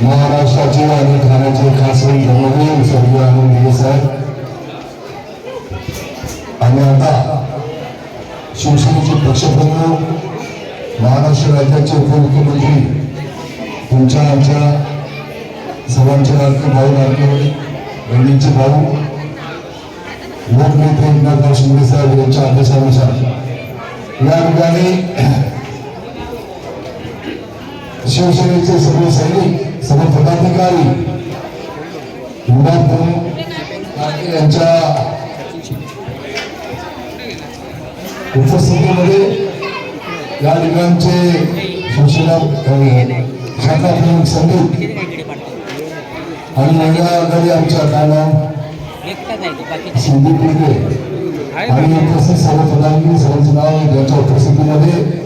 महाराष्ट्राचे आणि ठाण्याचे खासगी धर्मवीर स्वर्गीय आनंद दिघे साहेब आणि आता शिवसेनेचे पक्षप्रमुख महाराष्ट्र राज्याचे उपमुख्यमंत्री तुमच्या आमच्या सर्वांचे लाडके भाऊ लाडके बहिणींचे भाऊ लोकनेते एकनाथ शिंदे साहेब यांच्या आदेशानुसार या ठिकाणी शिवसेनेचे सर्व सैनिक सर्व पदाधिकारी यांच्या उपस्थितीमध्ये या ठिकाणचे शिवसेना शाखा प्रमुख समिती आणि महिला आघाडी आमच्या कानाव संदीप पिंगे आणि उपस्थित सर्व पदाधिकारी सर्वांचे नाव यांच्या उपस्थितीमध्ये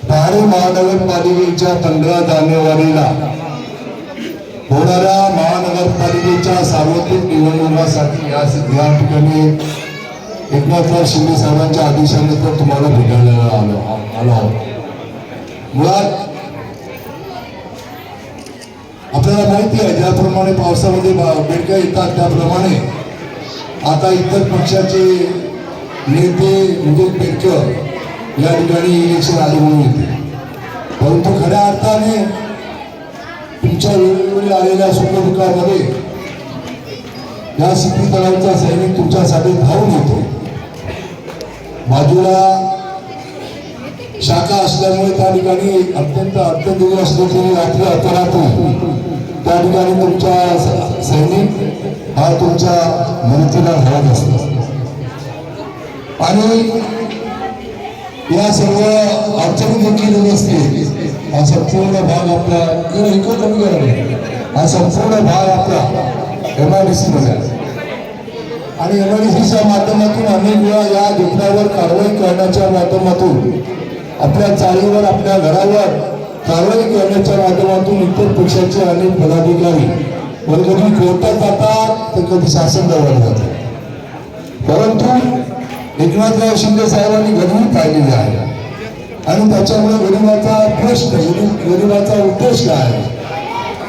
ठाणे महानगरपालिकेच्या 15 जानेवारीला होणाऱ्या महानगरपालिकेच्या सार्वत्रिक निवडणुकासाठी या ठिकाणी एकनाथ शिंदे साहेबांच्या आदेशानुसार तुम्हाला भेटायला आलो आहोत. मुळात आपल्याला माहिती आहे ज्याप्रमाणे पावसामध्ये बेडक्या येतात त्याप्रमाणे आता इतर पक्षाचे नेते म्हणजे बेडकं या ठिकाणी इलेक्शन आले म्हणून येते. परंतु खऱ्या अर्थाने तुमच्या वेळोवेळी आलेल्या सुखदुःखामध्ये या सिद्धी तळावचा सैनिक तुमच्यासाठी धावून येतो. बाजूला शाखा असल्यामुळे त्या ठिकाणी अत्यंत अत्यंत असले तरी रात्री अपरात्री त्या ठिकाणी तुमचा सैनिक हा तुमच्या मदतीला धावत असतो. आणि या सर्व अडचणी देखील नसते. हा संपूर्ण भाग आपला कमी करा हा संपूर्ण भाग आपला MIDC मध्ये आणि MIDCच्या माध्यमातून अनेक वेळा या घटनावर कारवाई करण्याच्या माध्यमातून आपल्या चाळीवर आपल्या घरावर कारवाई करण्याच्या माध्यमातून इतर पक्षाचे अनेक पदाधिकारी कधी कोर्टात जातात तर कधी शासन दरबारात जातात. परंतु एकनाथराव शिंदे साहेबांनी गरीबी पाहिलेली आहे आणि त्याच्यामुळे गरिबाचा प्रश्न गरिबाचा उद्देश काय आहे.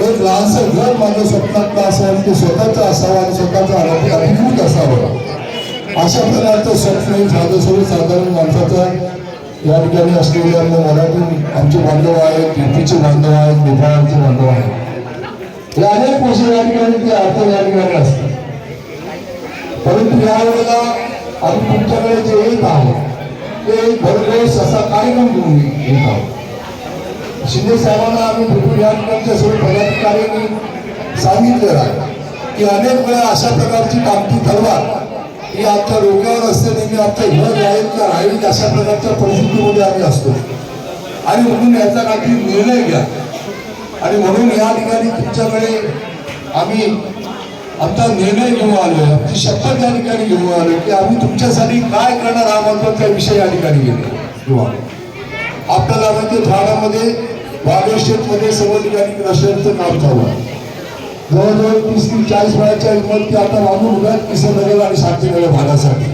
एक लहानसं घर माझं स्वप्नातलं असावं आणि ते स्वतःचं असावं आणि स्वतःचं अधिकृत असावं अशा प्रकारचं स्वप्न झालं सर्वसाधारण माणसाचा या ठिकाणी असलेल्या मराठी आमचे बांधव आहेत युपीचे बांधव आहेत नेपाळचे बांधव आहेत हे अनेक वर्ष या ठिकाणी ते अर्थ या ठिकाणी असतात. परंतु यावेळेला आम्ही तुमच्याकडे जे येत आहोत ते भरघोस असा कार्यक्रम घेऊन येत आहोत. शिंदे साहेबांना आम्ही भेटून या ठिकाणच्या सर्व पदाधिकाऱ्यांनी सांगितलेलं आहे की अनेक वेळा अशा प्रकारची कामती तलवार ही आमच्या डोक्यावर असते. नेहमी आमचं घर राहील किंवा राहील अशा प्रकारच्या परिस्थितीमध्ये आम्ही असतो आणि म्हणून याचा काही निर्णय घ्या आणि म्हणून या ठिकाणी तुमच्याकडे आम्ही आमचा निर्णय घेऊन आलो आमची शपथ या ठिकाणी घेऊन आलो की आम्ही तुमच्यासाठी काय करणार हा महत्वाचा विषय या ठिकाणी घेतो. आपल्याला म्हणजे ठाण्यामध्ये वाघेश्वरमध्ये सर्व ठिकाणी रस्त्यांचं काम चालू आहे. जवळजवळ 30 ते 40 वेळाच्या इमारती आता मागून उभ्या किसनगर आणि शांतीनगर भागासाठी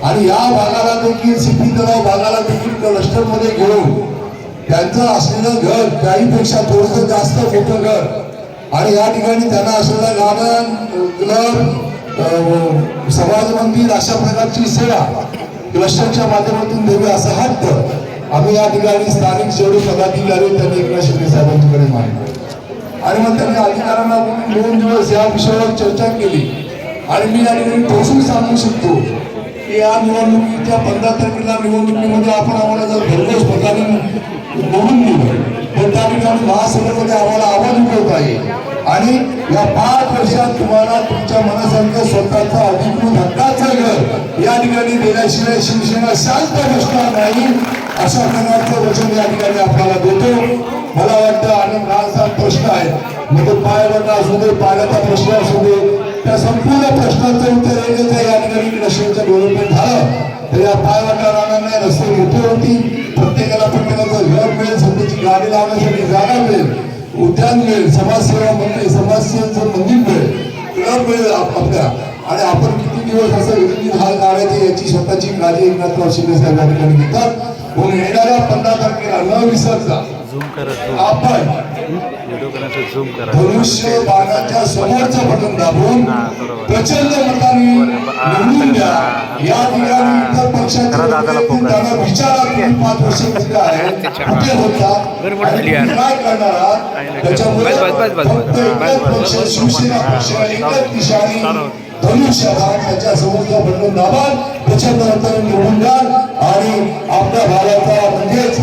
आणि या भागाला देखील सिद्धी तलाव भागाला देखील क्लस्टरमध्ये घेऊन त्यांचं असलेलं घर त्याहीपेक्षा थोडंसं जास्त मोठं घर आणि या ठिकाणी त्यांना असलेलं गार्डन क्लब समाज मंदिर अशा प्रकारची सेवा क्लस्टरच्या माध्यमातून देवी असा हट्ट आम्ही या ठिकाणी स्थानिक जेवढे पदाधिकारी त्यांनी एकनाथ शिंदे साहेबांकडे मांडले आणि मग त्यांनी अधिकाऱ्यांना 2 दिवस या विषयावर चर्चा केली आणि मी या ठिकाणी पोहोचून सांगू शकतो की या निवडणुकीच्या 15 तारखेला निवडणुकीमध्ये आपण आम्हाला जर भरघोस प्रकारे निवडून दिलं तर त्या ठिकाणी महासभेमध्ये आम्हाला आवाज उठवता येईल आणि या 5 वर्षात तुम्हाला तुमच्या मनासारखं स्वतःचं अधिकृत हक्काचं घर या ठिकाणी दिल्याशिवाय शिवसेना शांत बसणार नाही अशा प्रकारचं वचन या ठिकाणी आपल्याला देतो. मला वाटतं अनेक लहानसा प्रश्न आहेत मग तो पायवाटा असू दे पाण्याचा प्रश्न असू दे त्या संपूर्ण प्रश्नाचं उत्तर एकच आहे. या ठिकाणी रस्त्याचं डेव्हलपमेंट झालं तर या पायवाटा राहणार नाही रस्ते मोठे होतील प्रत्येकाला प्रत्येकाचं घर मिळेल स्वतःची गाडी लावण्यासाठी जागा मिळेल उद्यान मिळेल समाजसेवा मंदिर समाजसेवेचं मंदिर मिळेल क्लब मिळेल आपल्या आणि आपण किती दिवस असं विरोधी हाल काढायचे याची स्वतःची काळजी एकनाथ शिंदे साहेब या ठिकाणी घेतात. म्हणून येणाऱ्या 15 तारखेला न विसरता आपण धनुष्य बाणाच्या समोरचं बटन दाबून प्रचंड मताने निवडून द्या. या ठिकाणी इतर पक्षाचे त्यांना विचारात 5 वर्ष कुठे आहे कुठे होता काय करणार आहात त्याच्यामुळे फक्त पक्ष शिवसेना पक्ष एकच दिशाने धनुष्यबाण त्याच्या समोरचं बटन दाबाल प्रचंड अंतराने निवडून द्या आणि आपल्या भागाचा म्हणजेच